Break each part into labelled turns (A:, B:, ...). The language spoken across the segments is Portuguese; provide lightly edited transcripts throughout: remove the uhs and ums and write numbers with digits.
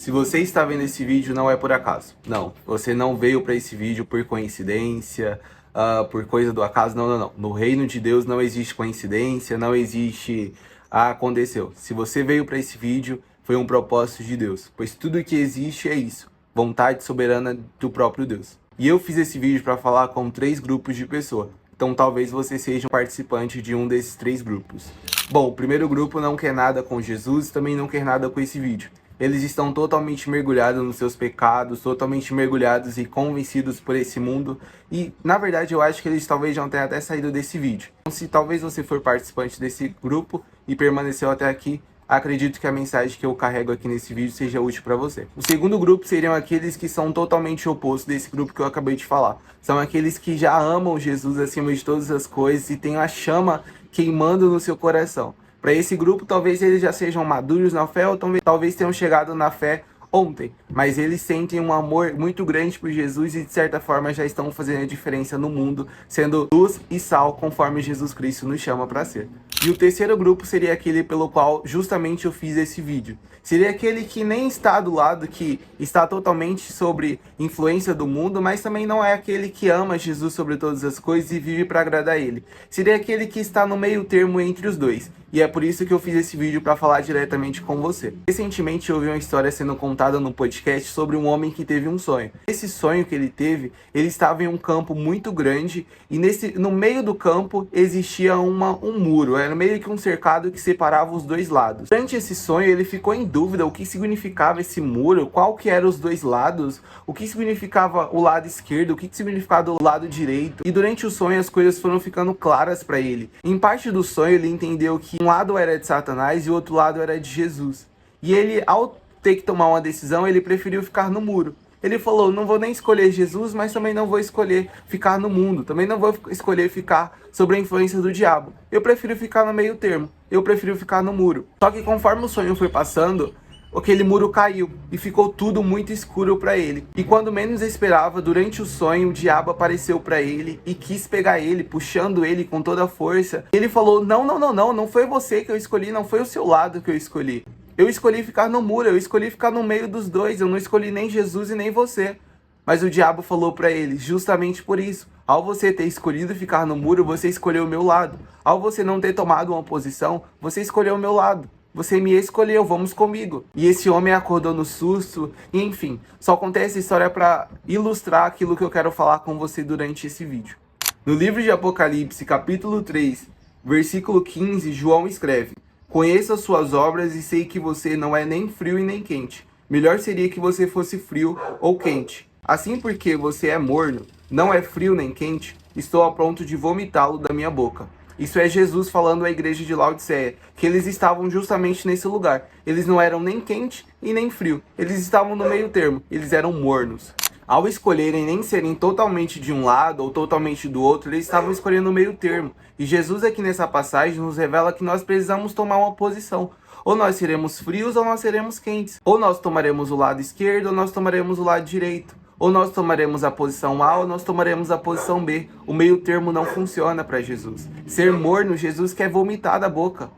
A: Se você está vendo esse vídeo, não é por acaso. Não, você não veio para esse vídeo por coincidência, por coisa do acaso. Não, não, não. No reino de Deus não existe coincidência, não existe aconteceu. Se você veio para esse vídeo, foi um propósito de Deus. Pois tudo que existe é isso, vontade soberana do próprio Deus. E eu fiz esse vídeo para falar com 3 grupos de pessoas. Então talvez você seja um participante de um desses 3 grupos. Bom, o primeiro grupo não quer nada com Jesus e também não quer nada com esse vídeo. Eles estão totalmente mergulhados nos seus pecados, totalmente mergulhados e convencidos por esse mundo. E, na verdade, eu acho que eles talvez já tenham até saído desse vídeo. Então, se talvez você for participante desse grupo e permaneceu até aqui, acredito que a mensagem que eu carrego aqui nesse vídeo seja útil para você. O segundo grupo seriam aqueles que são totalmente opostos desse grupo que eu acabei de falar. São aqueles que já amam Jesus acima de todas as coisas e têm a chama queimando no seu coração. Para esse grupo, talvez eles já sejam maduros na fé ou talvez tenham chegado na fé ontem, mas eles sentem um amor muito grande por Jesus e de certa forma já estão fazendo a diferença no mundo, sendo luz e sal conforme Jesus Cristo nos chama para ser. E o terceiro grupo seria aquele pelo qual justamente eu fiz esse vídeo. Seria aquele que nem está do lado, que está totalmente sobre influência do mundo, mas também não é aquele que ama Jesus sobre todas as coisas e vive para agradar ele. Seria aquele que está no meio termo entre os dois. E é por isso que eu fiz esse vídeo para falar diretamente com você. Recentemente eu ouvi uma história sendo contada no podcast sobre um homem que teve um sonho. Esse sonho que ele teve, ele estava em um campo muito grande e no meio do campo existia um muro. Era meio que um cercado que separava os dois lados. Durante esse sonho ele ficou em dúvida o que significava esse muro, qual que eram os dois lados, o que significava o lado esquerdo, o que significava o lado direito. E durante o sonho as coisas foram ficando claras para ele. Em parte do sonho ele entendeu que um lado era de Satanás e o outro lado era de Jesus. E ele, ao ter que tomar uma decisão, ele preferiu ficar no muro. Ele falou, não vou nem escolher Jesus, mas também não vou escolher ficar no mundo. Também não vou escolher ficar sob a influência do diabo. Eu prefiro ficar no meio termo. Eu prefiro ficar no muro. Só que conforme o sonho foi passando, aquele muro caiu e ficou tudo muito escuro para ele. E quando menos esperava, durante o sonho, o diabo apareceu para ele e quis pegar ele, puxando ele com toda a força. Ele falou, não foi você que eu escolhi, não foi o seu lado que eu escolhi. Eu escolhi ficar no muro, eu escolhi ficar no meio dos dois, eu não escolhi nem Jesus e nem você. Mas o diabo falou para ele, justamente por isso, ao você ter escolhido ficar no muro, você escolheu o meu lado. Ao você não ter tomado uma posição, você escolheu o meu lado. Você me escolheu, vamos comigo. E esse homem acordou no susto, e enfim, só contei essa história para ilustrar aquilo que eu quero falar com você durante esse vídeo. No livro de Apocalipse, capítulo 3, versículo 15, João escreve, conheço as suas obras e sei que você não é nem frio e nem quente. Melhor seria que você fosse frio ou quente. Assim porque você é morno, não é frio nem quente, estou a ponto de vomitá-lo da minha boca. Isso é Jesus falando à igreja de Laodiceia, que eles estavam justamente nesse lugar. Eles não eram nem quente e nem frio. Eles estavam no meio termo. Eles eram mornos. Ao escolherem nem serem totalmente de um lado ou totalmente do outro, eles estavam escolhendo o meio termo. E Jesus aqui nessa passagem nos revela que nós precisamos tomar uma posição. Ou nós seremos frios ou nós seremos quentes. Ou nós tomaremos o lado esquerdo ou nós tomaremos o lado direito. Ou nós tomaremos a posição A ou nós tomaremos a posição B. O meio termo não funciona para Jesus. Ser morno, Jesus quer vomitar da boca.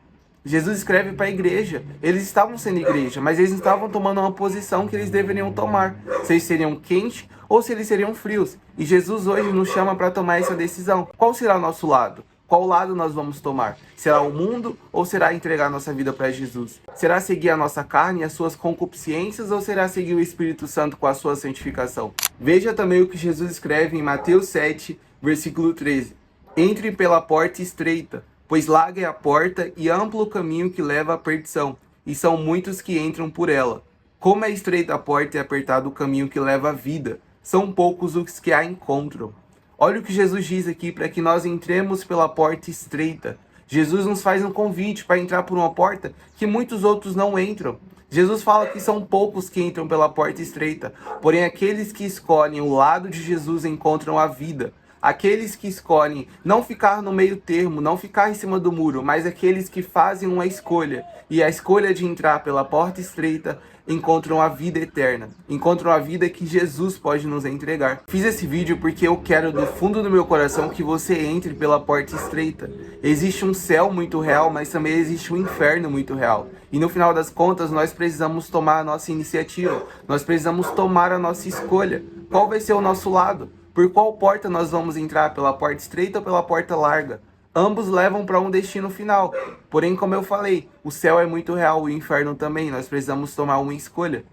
A: Jesus escreve para a igreja. Eles estavam sendo igreja, mas eles não estavam tomando uma posição que eles deveriam tomar. Se eles seriam quentes ou se eles seriam frios. E Jesus hoje nos chama para tomar essa decisão. Qual será o nosso lado? Qual lado nós vamos tomar? Será o mundo ou será entregar nossa vida para Jesus? Será seguir a nossa carne e as suas concupiscências ou será seguir o Espírito Santo com a sua santificação? Veja também o que Jesus escreve em Mateus 7, versículo 13. Entre pela porta estreita, pois larga é a porta e amplo o caminho que leva à perdição, e são muitos que entram por ela. Como é estreita a porta e apertado o caminho que leva à vida, são poucos os que a encontram. Olha o que Jesus diz aqui para que nós entremos pela porta estreita. Jesus nos faz um convite para entrar por uma porta que muitos outros não entram. Jesus fala que são poucos que entram pela porta estreita, porém aqueles que escolhem o lado de Jesus encontram a vida. Aqueles que escolhem não ficar no meio termo, não ficar em cima do muro, mas aqueles que fazem uma escolha, e a escolha de entrar pela porta estreita, encontram a vida eterna, encontram a vida que Jesus pode nos entregar. Fiz esse vídeo porque eu quero do fundo do meu coração que você entre pela porta estreita. Existe um céu muito real, mas também existe um inferno muito real. E no final das contas, nós precisamos tomar a nossa iniciativa, nós precisamos tomar a nossa escolha. Qual vai ser o nosso lado? Por qual porta nós vamos entrar? Pela porta estreita ou pela porta larga? Ambos levam para um destino final. Porém, como eu falei, o céu é muito real, o inferno também. Nós precisamos tomar uma escolha.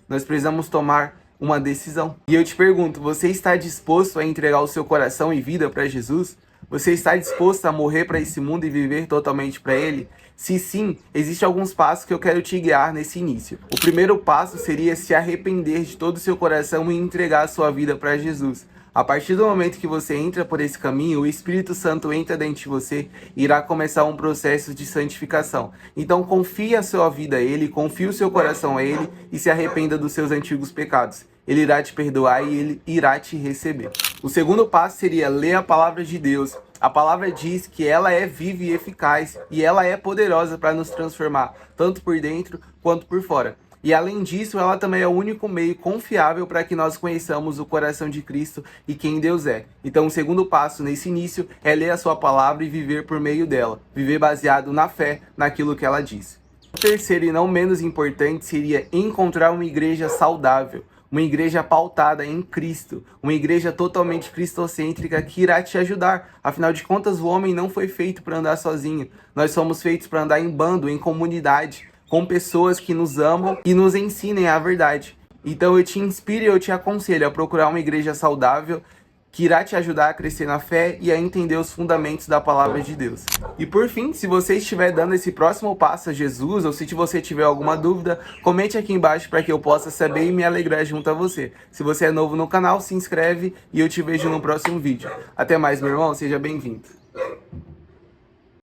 A: Nós precisamos tomar uma decisão. E eu te pergunto, você está disposto a entregar o seu coração e vida para Jesus? Você está disposto a morrer para esse mundo e viver totalmente para Ele? Se sim, existem alguns passos que eu quero te guiar nesse início. O primeiro passo seria se arrepender de todo o seu coração e entregar a sua vida para Jesus. A partir do momento que você entra por esse caminho, o Espírito Santo entra dentro de você e irá começar um processo de santificação. Então confie a sua vida a Ele, confie o seu coração a Ele e se arrependa dos seus antigos pecados. Ele irá te perdoar e Ele irá te receber. O segundo passo seria ler a palavra de Deus. A palavra diz que ela é viva e eficaz e ela é poderosa para nos transformar, tanto por dentro quanto por fora. E além disso, ela também é o único meio confiável para que nós conheçamos o coração de Cristo e quem Deus é. Então o segundo passo nesse início é ler a sua palavra e viver por meio dela. Viver baseado na fé, naquilo que ela diz. O terceiro e não menos importante seria encontrar uma igreja saudável. Uma igreja pautada em Cristo, uma igreja totalmente cristocêntrica que irá te ajudar. Afinal de contas, o homem não foi feito para andar sozinho. Nós somos feitos para andar em bando, em comunidade, com pessoas que nos amam e nos ensinem a verdade. Então eu te inspiro e eu te aconselho a procurar uma igreja saudável que irá te ajudar a crescer na fé e a entender os fundamentos da palavra de Deus. E por fim, se você estiver dando esse próximo passo a Jesus, ou se você tiver alguma dúvida, comente aqui embaixo para que eu possa saber e me alegrar junto a você. Se você é novo no canal, se inscreve e eu te vejo no próximo vídeo. Até mais, meu irmão, seja bem-vindo.